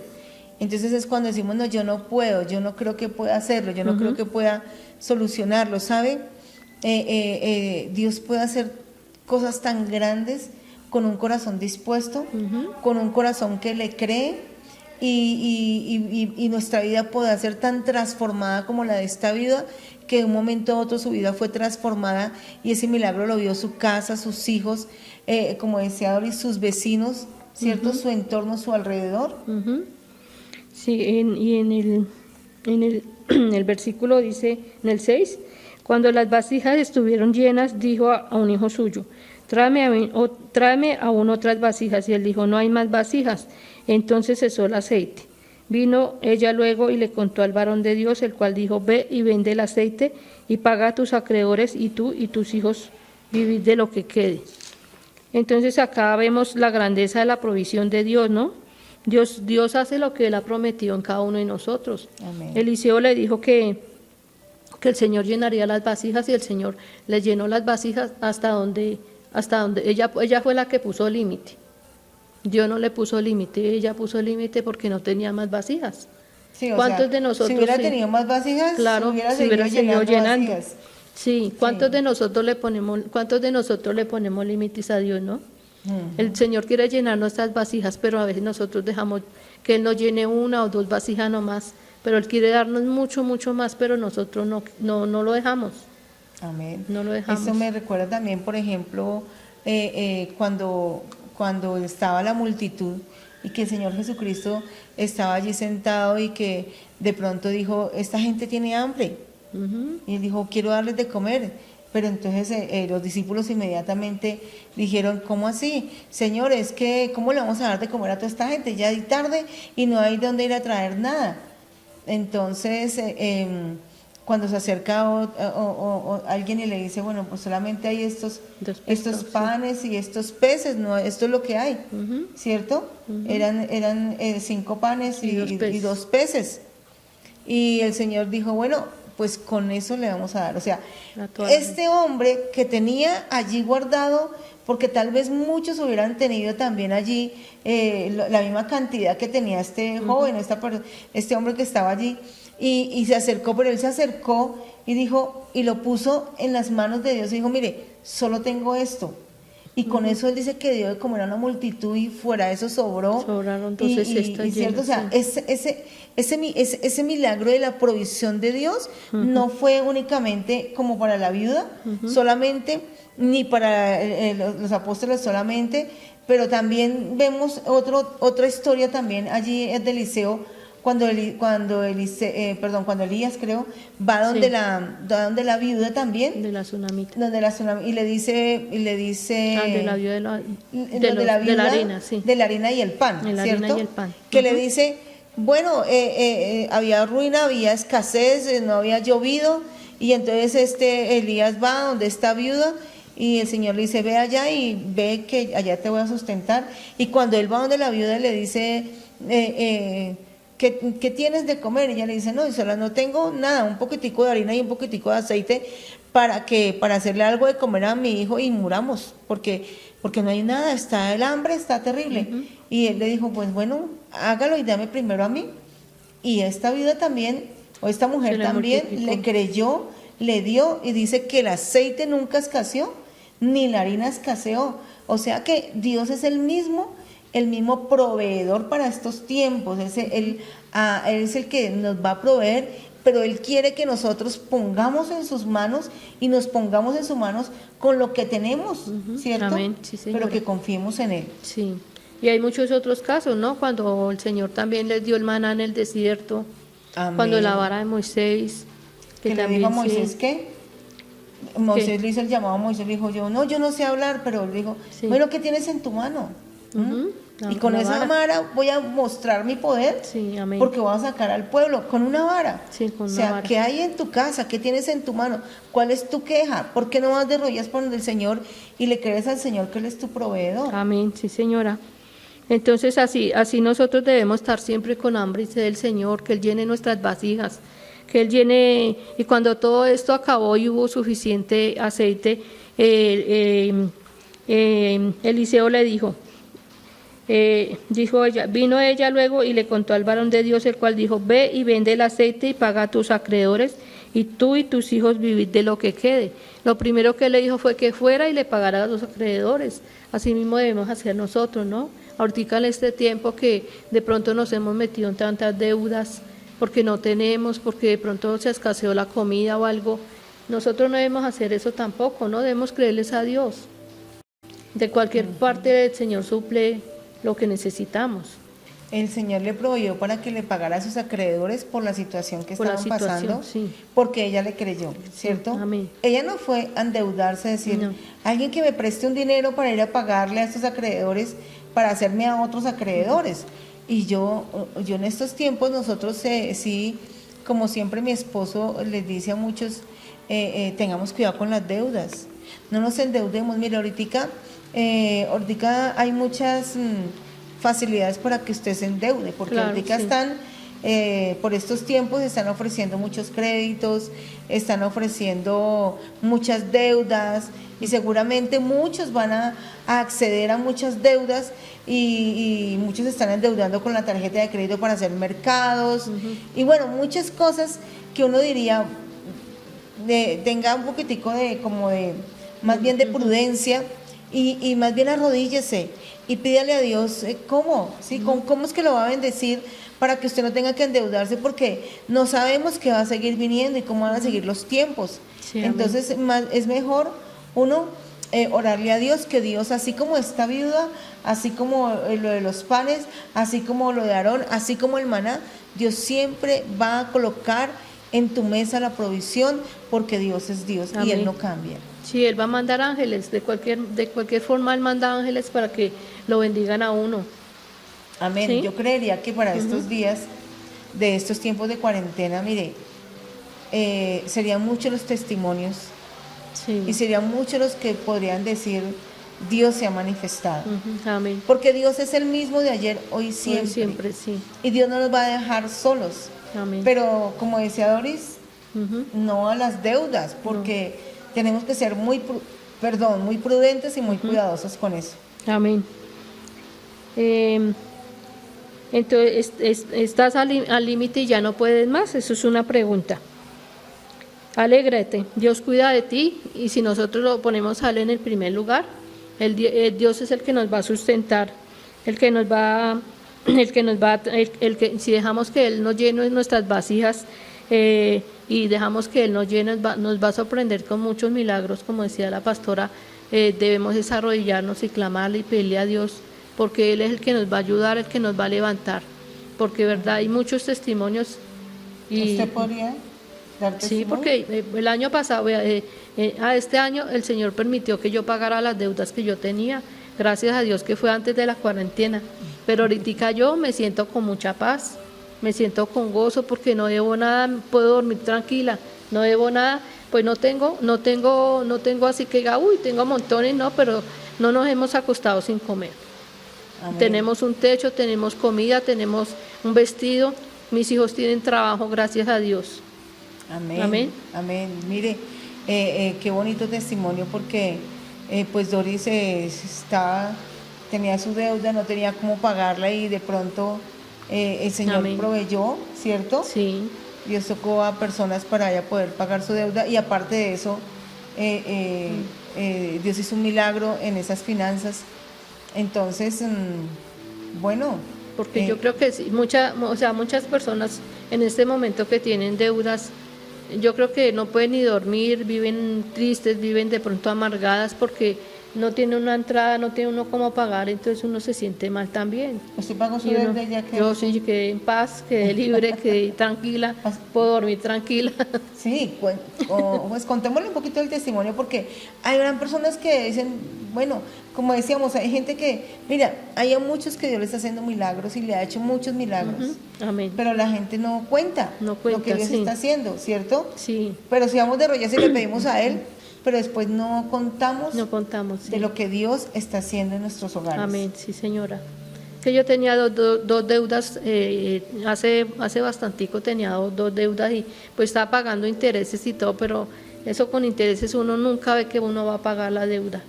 Entonces es cuando decimos, no, yo no puedo, yo no creo que pueda hacerlo, yo no creo que pueda solucionarlo, ¿sabe? Dios puede hacer cosas tan grandes con un corazón dispuesto, con un corazón que le cree. Y nuestra vida puede ser tan transformada como la de esta vida, que de un momento a otro su vida fue transformada y ese milagro lo vio su casa, sus hijos, como decía Doris, sus vecinos, ¿cierto? Su entorno, su alrededor. Sí, y en el versículo dice, en el 6, cuando las vasijas estuvieron llenas, dijo a un hijo suyo, tráeme aún otras vasijas, y él dijo, no hay más vasijas. Entonces cesó el aceite. Vino ella luego y le contó al varón de Dios, el cual dijo, ve y vende el aceite y paga a tus acreedores y tú y tus hijos vivir de lo que quede. Entonces acá vemos la grandeza de la provisión de Dios, ¿no? Dios hace lo que Él ha prometido en cada uno de nosotros. Amén. Eliseo le dijo que el Señor llenaría las vasijas y el Señor le llenó las vasijas hasta donde ella fue la que puso límite. Dios no le puso límite, ella puso límite porque no tenía más vasijas. Sí, o ¿Cuántos sea, de nosotros si hubiera sí? tenido más vasijas, Claro, hubiera si hubiera seguido llenando. vasijas. Sí, ¿cuántos de nosotros le ponemos límites a Dios, no? El Señor quiere llenar nuestras vasijas, pero a veces nosotros dejamos que Él nos llene una o dos vasijas nomás, pero Él quiere darnos mucho, mucho más, pero nosotros no lo dejamos. Amén. No lo dejamos. Eso me recuerda también, por ejemplo, cuando estaba la multitud y que el Señor Jesucristo estaba allí sentado y que de pronto dijo, esta gente tiene hambre. Y él dijo, quiero darles de comer. Pero entonces los discípulos inmediatamente dijeron, ¿cómo así? Señor, es que ¿cómo le vamos a dar de comer a toda esta gente? Ya es tarde y no hay dónde ir a traer nada. Entonces, cuando se acerca o alguien y le dice, bueno, pues solamente hay estos panes y estos peces, no, esto es lo que hay, ¿cierto? Eran 5 panes y 2 peces. Y el Señor dijo, bueno, pues con eso le vamos a dar. O sea, este hombre que tenía allí guardado, porque tal vez muchos hubieran tenido también allí la misma cantidad que tenía este joven, este hombre que estaba allí, y se acercó, pero él se acercó y dijo, y lo puso en las manos de Dios y dijo, mire, solo tengo esto. Y con eso él dice que dio de comer a una multitud y fuera de eso sobraron entonces y cierto, o sea, ese milagro de la provisión de Dios no fue únicamente como para la viuda, solamente, ni para los apóstoles solamente, pero también vemos otra historia también allí de Eliseo, cuando Elías, creo, va donde la viuda también, de la tsunamita, y le dice de la viuda de la harina, sí, de la harina y el pan, de la ¿cierto? harina y el pan. Que le dice, bueno, había ruina, había escasez, no había llovido, y entonces Elías va donde está viuda, y el Señor le dice, ve allá y ve que allá te voy a sustentar. Y cuando él va donde la viuda le dice, ¿qué tienes de comer? Y ella le dice, no, solo no tengo nada, un poquitico de harina y un poquitico de aceite para hacerle algo de comer a mi hijo y muramos, porque no hay nada, está el hambre, está terrible. Y él le dijo, pues bueno, hágalo y dame primero a mí. Y esta viuda también, o esta mujer también, le creyó, le dio, y dice que el aceite nunca escaseó, ni la harina escaseó. O sea que Dios es el mismo proveedor para estos tiempos. Él es el que nos va a proveer, pero Él quiere que nosotros pongamos en sus manos y nos pongamos en sus manos con lo que tenemos, ¿cierto? Amén. Sí, pero que confiemos en Él. Sí, y hay muchos otros casos, ¿no? Cuando el Señor también les dio el maná en el desierto, Amén. Cuando la vara de Moisés, que le dijo a Moisés, ¿qué? Moisés le hizo el llamado a Moisés, le dijo, yo no sé hablar, pero le dijo, bueno, ¿qué tienes en tu mano? Y con esa vara voy a mostrar mi poder, amén, porque voy a sacar al pueblo con una vara. Con una vara. ¿Qué hay en tu casa? ¿Qué tienes en tu mano? ¿Cuál es tu queja? ¿Por qué no vas de rodillas por el Señor y le crees al Señor que Él es tu proveedor? Amén, sí, señora. Entonces así nosotros debemos estar siempre con hambre y sed del Señor, que Él llene nuestras vasijas, que Él llene, y cuando todo esto acabó y hubo suficiente aceite, Eliseo le dijo ella, vino ella luego y le contó al varón de Dios, el cual dijo, ve y vende el aceite y paga a tus acreedores, y tú y tus hijos vivid de lo que quede. Lo primero que le dijo fue que fuera y le pagara a los acreedores. Así mismo debemos hacer nosotros, ¿no? Ahorita en este tiempo que de pronto nos hemos metido en tantas deudas, porque no tenemos, porque de pronto se escaseó la comida o algo, nosotros no debemos hacer eso tampoco, ¿no? Debemos creerles a Dios. De cualquier parte el Señor suple lo que necesitamos. El Señor le proveyó para que le pagara a sus acreedores por la situación que estaban pasando, porque ella le creyó, ¿cierto? Amén. Ella no fue a endeudarse, decir, alguien que me preste un dinero para ir a pagarle a estos acreedores, para hacerme a otros acreedores. Y yo en estos tiempos nosotros sí como siempre mi esposo les dice a muchos, tengamos cuidado con las deudas, no nos endeudemos. Mire, ahorita hay muchas facilidades para que usted se endeude, porque Claro, ahorita sí. están, por estos tiempos están ofreciendo muchos créditos, están ofreciendo muchas deudas y seguramente muchos van a acceder a muchas deudas y muchos están endeudando con la tarjeta de crédito para hacer mercados y bueno, muchas cosas que uno diría tenga un poquitico de más bien de prudencia y más bien arrodíllese y pídale a Dios cómo es que lo va a bendecir para que usted no tenga que endeudarse, porque no sabemos qué va a seguir viniendo y cómo van a seguir los tiempos. Sí, entonces es mejor uno orarle a Dios, que Dios, así como esta viuda, así como lo de los panes, así como lo de Aarón, así como el maná, Dios siempre va a colocar en tu mesa la provisión, porque Dios es Dios. Amén. Y Él no cambia. Sí, Él va a mandar ángeles, de cualquier forma Él manda ángeles para que lo bendigan a uno. Amén. ¿Sí? Yo creería que para estos días, de estos tiempos de cuarentena, mire, serían muchos los testimonios. Sí. Y serían muchos los que podrían decir, Dios se ha manifestado. Amén. Porque Dios es el mismo de ayer, hoy, siempre. Hoy, siempre, sí. Y Dios no nos va a dejar solos. Amén. Pero como decía Doris, no a las deudas, porque tenemos que ser muy prudentes y muy cuidadosos con eso. Amén. Entonces, ¿estás al límite y ya no puedes más? Eso es una pregunta. Alégrate, Dios cuida de ti, y si nosotros lo ponemos a Él en el primer lugar, Dios es el que nos va a sustentar, si dejamos que Él nos llene nuestras vasijas y dejamos que Él nos llene, nos va a sorprender con muchos milagros, como decía la pastora. Debemos desarrollarnos y clamarle y pedirle a Dios, porque Él es el que nos va a ayudar, el que nos va a levantar, porque verdad hay muchos testimonios. ¿Usted podría dar testimonio? Sí, porque el año pasado, este año el Señor permitió que yo pagara las deudas que yo tenía, gracias a Dios que fue antes de la cuarentena, pero ahorita yo me siento con mucha paz, me siento con gozo porque no debo nada, puedo dormir tranquila, no debo nada, pues no tengo así que diga, uy, tengo montones, no, pero no nos hemos acostado sin comer. Amén. Tenemos un techo, tenemos comida, tenemos un vestido, mis hijos tienen trabajo, gracias a Dios. Amén. Amén. Amén. Mire, qué bonito testimonio, porque pues Doris tenía su deuda, no tenía cómo pagarla y de pronto el Señor Amén. Proveyó, ¿cierto? Sí. Dios tocó a personas para ella poder pagar su deuda, y aparte de eso, Dios hizo un milagro en esas finanzas. Entonces, bueno. Porque yo creo que sí, muchas personas en este momento que tienen deudas, yo creo que no pueden ni dormir, viven tristes, viven de pronto amargadas porque no tiene una entrada, no tiene uno cómo pagar, entonces uno se siente mal también. ¿Usted pagó su deuda ya que? Yo sí, quedé en paz, quedé libre, quedé tranquila, puedo dormir tranquila. Sí, pues contémosle un poquito del testimonio, porque hay gran personas que dicen, bueno, como decíamos, hay gente que, mira, hay muchos que Dios le está haciendo milagros y le ha hecho muchos milagros. Amén. Pero la gente no cuenta lo que Dios está haciendo, ¿cierto? Sí. Pero si vamos de rodillas y le pedimos a Él, pero después no contamos sí. de lo que Dios está haciendo en nuestros hogares. Amén, sí, señora. Que yo tenía dos deudas, hace bastantico tenía dos deudas y pues estaba pagando intereses y todo, pero eso con intereses uno nunca ve que uno va a pagar la deuda.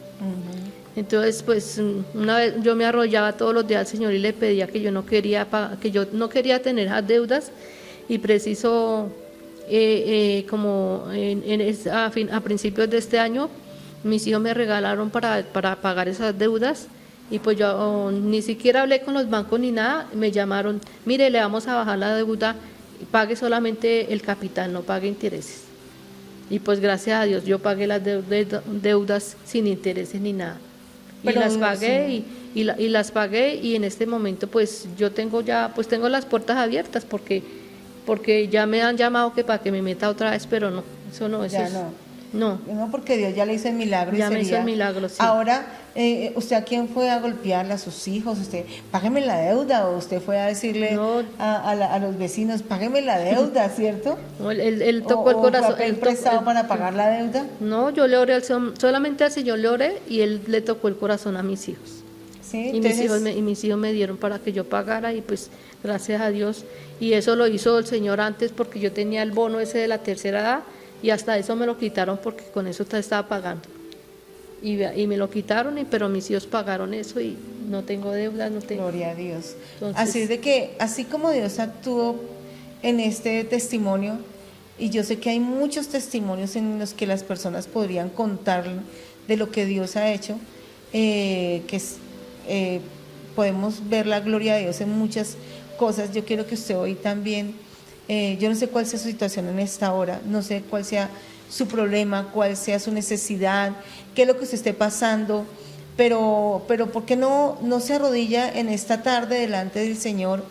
Entonces, pues una vez yo me arrollaba todos los días al Señor y le pedía que yo no quería tener esas deudas, y preciso a principios de este año mis hijos me regalaron para pagar esas deudas, y pues yo ni siquiera hablé con los bancos ni nada, me llamaron, mire, le vamos a bajar la deuda, pague solamente el capital, no pague intereses. Y pues gracias a Dios yo pagué las deudas sin intereses ni nada. Pero, y las pagué, sí. y las pagué, y en este momento pues yo tengo las puertas abiertas porque ya me han llamado que para que me meta otra vez, pero no, eso no, eso ya es, no. No. No, porque Dios ya le hizo el milagro. Ya me hizo el milagro, sí. Ahora, ¿usted a quién fue a golpearle? ¿A sus hijos? ¿Usted, págame la deuda? ¿O usted fue a decirle No. a los vecinos, págame la deuda, ¿cierto? No, él tocó el corazón. ¿O fue a pedir prestado para pagar la deuda? No, yo le oré, solamente al Señor le oré y él le tocó el corazón a mis hijos. Sí, Y mis hijos me dieron para que yo pagara y pues gracias a Dios. Y eso lo hizo el Señor antes porque yo tenía el bono ese de la tercera edad y hasta eso me lo quitaron porque con eso estaba pagando. Y me lo quitaron, pero mis hijos pagaron eso y no tengo deudas, no tengo. Gloria a Dios. Entonces, así es de que, así como Dios actuó en este testimonio, y yo sé que hay muchos testimonios en los que las personas podrían contar de lo que Dios ha hecho, podemos ver la gloria de Dios en muchas cosas. Yo quiero que usted hoy también, yo no sé cuál sea su situación en esta hora, no sé cuál sea su problema, cuál sea su necesidad, qué es lo que usted esté pasando, pero ¿por qué no se arrodilla en esta tarde delante del Señor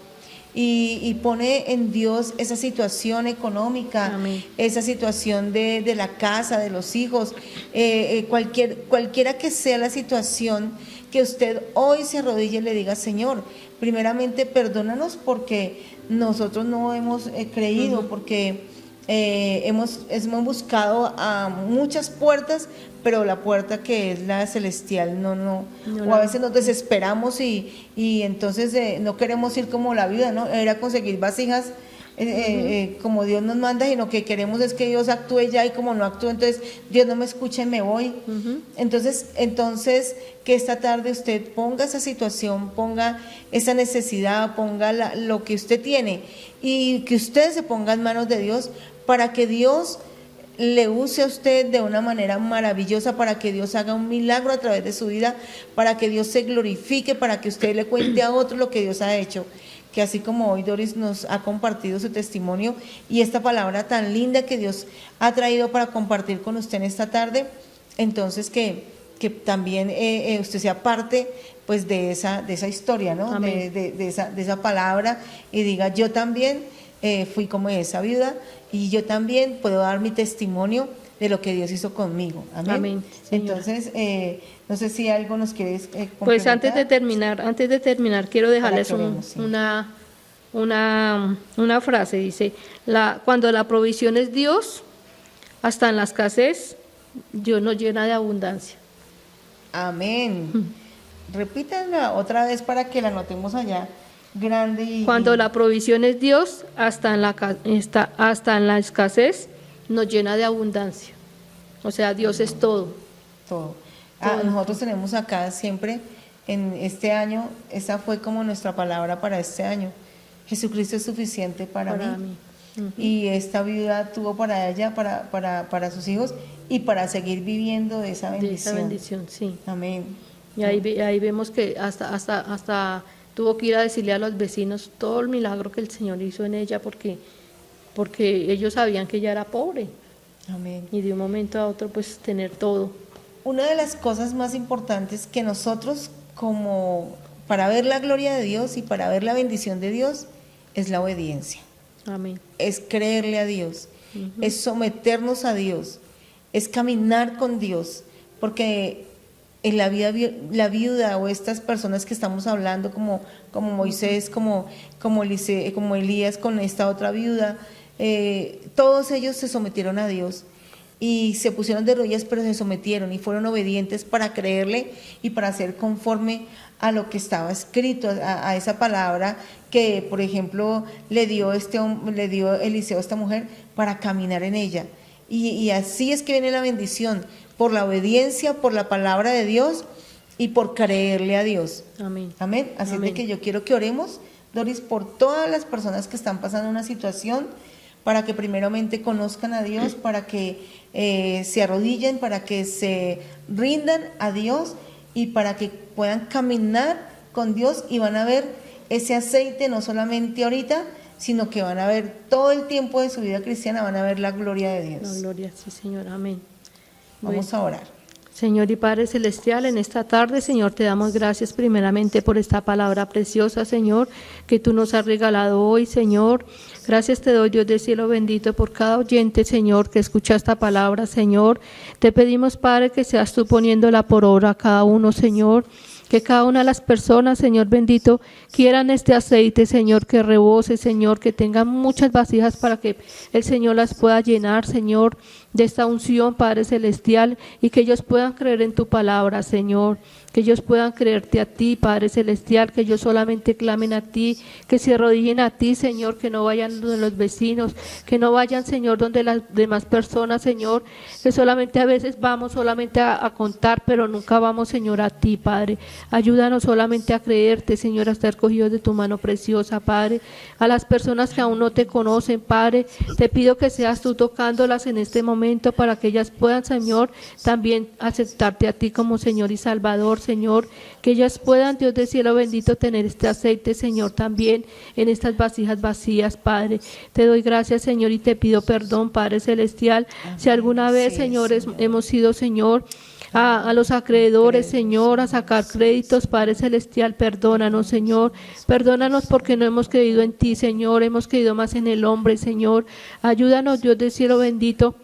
y pone en Dios esa situación económica? Amén. Esa situación de la casa, de los hijos, cualquiera que sea la situación, que usted hoy se arrodille y le diga: Señor, primeramente perdónanos porque nosotros no hemos creído, porque hemos buscado a muchas puertas, pero la puerta que es la celestial o a veces nos desesperamos y entonces no queremos ir como la viuda, ¿no? Era conseguir vasijas como Dios nos manda, sino que queremos es que Dios actúe ya, y como no actúa, entonces Dios no me escucha y me voy. Entonces que esta tarde usted ponga esa situación, ponga esa necesidad, ponga lo que usted tiene, y que usted se ponga en manos de Dios para que Dios le use a usted de una manera maravillosa, para que Dios haga un milagro a través de su vida, para que Dios se glorifique, para que usted le cuente a otro lo que Dios ha hecho. Que así como hoy Doris nos ha compartido su testimonio y esta palabra tan linda que Dios ha traído para compartir con usted en esta tarde, entonces que también usted sea parte pues de esa historia, ¿no? De esa palabra, y diga: yo también fui como esa viuda, y yo también puedo dar mi testimonio de lo que Dios hizo conmigo. Amén. Amén, entonces, no sé si algo nos quieres complementar. Pues antes de terminar quiero dejarles una frase. Dice: cuando la provisión es Dios, hasta en la escasez Dios nos llena de abundancia. Amén. Repítanla otra vez para que la notemos allá grande. Cuando la provisión es Dios, hasta en la escasez nos llena de abundancia. O sea, Dios es todo. Todo. Nosotros tenemos acá siempre, en este año, esa fue como nuestra palabra para este año: Jesucristo es suficiente para mí. Y esta viuda tuvo para ella, para sus hijos, y para seguir viviendo de esa bendición. De esa bendición, sí. Amén. Y ahí vemos que hasta tuvo que ir a decirle a los vecinos todo el milagro que el Señor hizo en ella, porque ellos sabían que ella era pobre. Amén. Y de un momento a otro pues tener todo. Una de las cosas más importantes que nosotros, como para ver la gloria de Dios y para ver la bendición de Dios, es la obediencia. Amén. Es creerle a Dios, es someternos a Dios, es caminar con Dios, porque en la viuda o estas personas que estamos hablando, como Moisés, como Elías con esta otra viuda, todos ellos se sometieron a Dios y se pusieron de rodillas, pero se sometieron y fueron obedientes para creerle y para hacer conforme a lo que estaba escrito, a esa palabra que, por ejemplo, le dio Eliseo a esta mujer para caminar en ella. Y así es que viene la bendición, por la obediencia, por la palabra de Dios y por creerle a Dios. Amén. Amén. Así Amén. de que yo quiero que oremos, Doris, por todas las personas que están pasando una situación, para que primeramente conozcan a Dios, para que se arrodillen, para que se rindan a Dios y para que puedan caminar con Dios, y van a ver ese aceite no solamente ahorita, sino que van a ver todo el tiempo de su vida cristiana, van a ver la gloria de Dios. La gloria, sí, Señor. Amén. Vamos a orar. Señor y Padre Celestial, en esta tarde, Señor, te damos gracias primeramente por esta palabra preciosa, Señor, que tú nos has regalado hoy, Señor. Gracias te doy, Dios del cielo bendito, por cada oyente, Señor, que escucha esta palabra, Señor. Te pedimos, Padre, que seas tú poniéndola por obra a cada uno, Señor. Que cada una de las personas, Señor bendito, quieran este aceite, Señor, que rebose, Señor, que tengan muchas vasijas para que el Señor las pueda llenar, Señor, de esta unción, Padre Celestial, y que ellos puedan creer en tu palabra, Señor, que ellos puedan creerte a ti, Padre Celestial, que ellos solamente clamen a ti, que se arrodillen a ti, Señor, que no vayan donde los vecinos, que no vayan, Señor, donde las demás personas, Señor, que solamente a veces vamos solamente a contar, pero nunca vamos, Señor, a ti, Padre. Ayúdanos solamente a creerte, Señor, a estar cogidos de tu mano preciosa, Padre. A las personas que aún no te conocen, Padre, te pido que seas tú tocándolas en este momento para que ellas puedan, Señor, también aceptarte a ti como Señor y Salvador, Señor, que ellas puedan, Dios del cielo bendito, tener este aceite, Señor, también en estas vasijas vacías, Padre. Te doy gracias, Señor, y te pido perdón, Padre Celestial, si alguna vez, Señor, hemos sido, Señor, a los acreedores, Señor, a sacar créditos, Padre Celestial, perdónanos, Señor, perdónanos porque no hemos creído en ti, Señor, hemos creído más en el hombre, Señor. Ayúdanos, Dios del cielo bendito,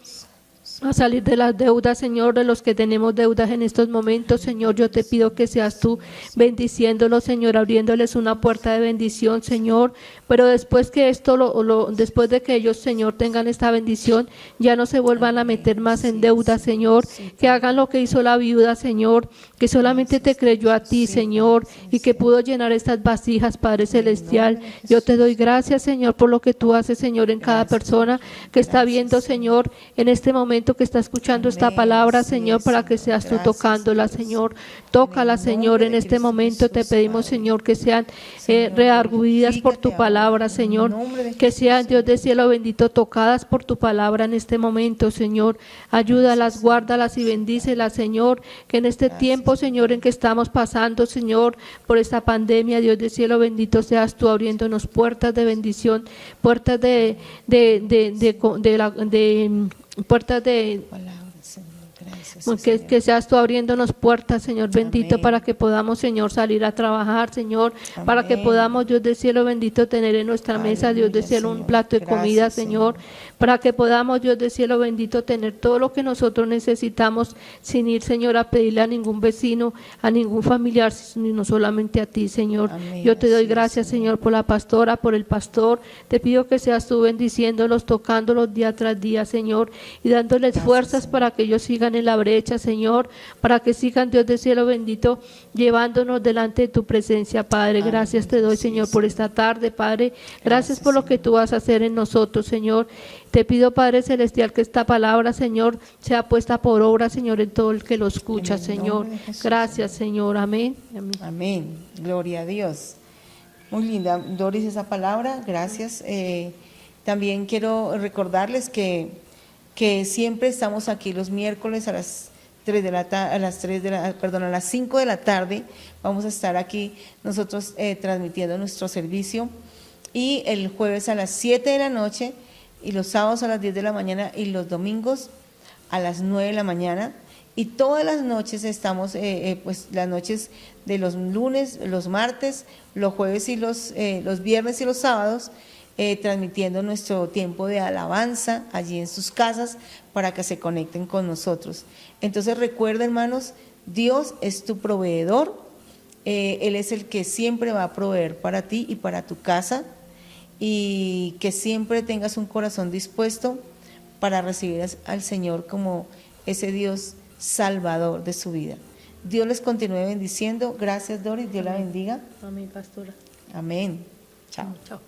a salir de las deudas, Señor, de los que tenemos deudas en estos momentos, Señor. Yo te pido que seas tú bendiciéndolos, Señor, abriéndoles una puerta de bendición, Señor. Pero después que después de que ellos, Señor, tengan esta bendición, ya no se vuelvan a meter más en deudas, Señor. Que hagan lo que hizo la viuda, Señor, que solamente te creyó a ti, Señor, y que pudo llenar estas vasijas, Padre Celestial. Yo te doy gracias, Señor, por lo que tú haces, Señor, en cada persona que está viendo, Señor, en este momento que está escuchando esta palabra, Señor, para que seas tú tocándola, Señor. Tócala, Señor, en este momento te pedimos, Señor, que sean redargüidas por tu palabra, Señor, que sean, Dios del cielo bendito, tocadas por tu palabra en este momento, Señor. Ayúdalas, guárdalas y bendícelas, Señor, que en este tiempo, Señor, en que estamos pasando, Señor, por esta pandemia, Dios del cielo bendito, seas tú abriéndonos puertas de bendición, puertas puertas de que seas tú abriéndonos puertas, Señor bendito, para que podamos, Señor, salir a trabajar, Señor, para que podamos, Dios del cielo bendito, tener en nuestra mesa, Dios del cielo, un plato de comida, Señor, para que podamos, Dios del cielo bendito, tener todo lo que nosotros necesitamos sin ir, Señor, a pedirle a ningún vecino, a ningún familiar, sino solamente a ti, Señor. Yo te doy gracias, Señor, por la pastora, por el pastor. Te pido que seas tú bendiciéndolos, tocándolos día tras día, Señor, y dándoles fuerzas para que ellos sigan en la brecha, Señor, para que sigan, Dios del cielo bendito, llevándonos delante de tu presencia, Padre. Gracias te doy, Señor, por esta tarde, Padre. Gracias por lo que tú vas a hacer en nosotros, Señor. Te pido, Padre Celestial, que esta palabra, Señor, sea puesta por obra, Señor, en todo el que lo escucha, Señor. Gracias, Señor. Amén. Amén. Amén. Gloria a Dios. Muy linda, Doris, esa palabra. Gracias. También quiero recordarles que siempre estamos aquí los miércoles a las 5 de la tarde. Vamos a estar aquí nosotros transmitiendo nuestro servicio, y el jueves a las 7 de la noche, y los sábados a las 10 de la mañana, y los domingos a las 9 de la mañana. Y todas las noches estamos, pues las noches de los lunes, los martes, los jueves y los viernes y los sábados, transmitiendo nuestro tiempo de alabanza allí en sus casas para que se conecten con nosotros. Entonces recuerda, hermanos, Dios es tu proveedor, Él es el que siempre va a proveer para ti y para tu casa, y que siempre tengas un corazón dispuesto para recibir al Señor como ese Dios salvador de su vida. Dios les continúe bendiciendo. Gracias, Doris. Dios la bendiga. Amén, pastora. Amén. Chao. Chao.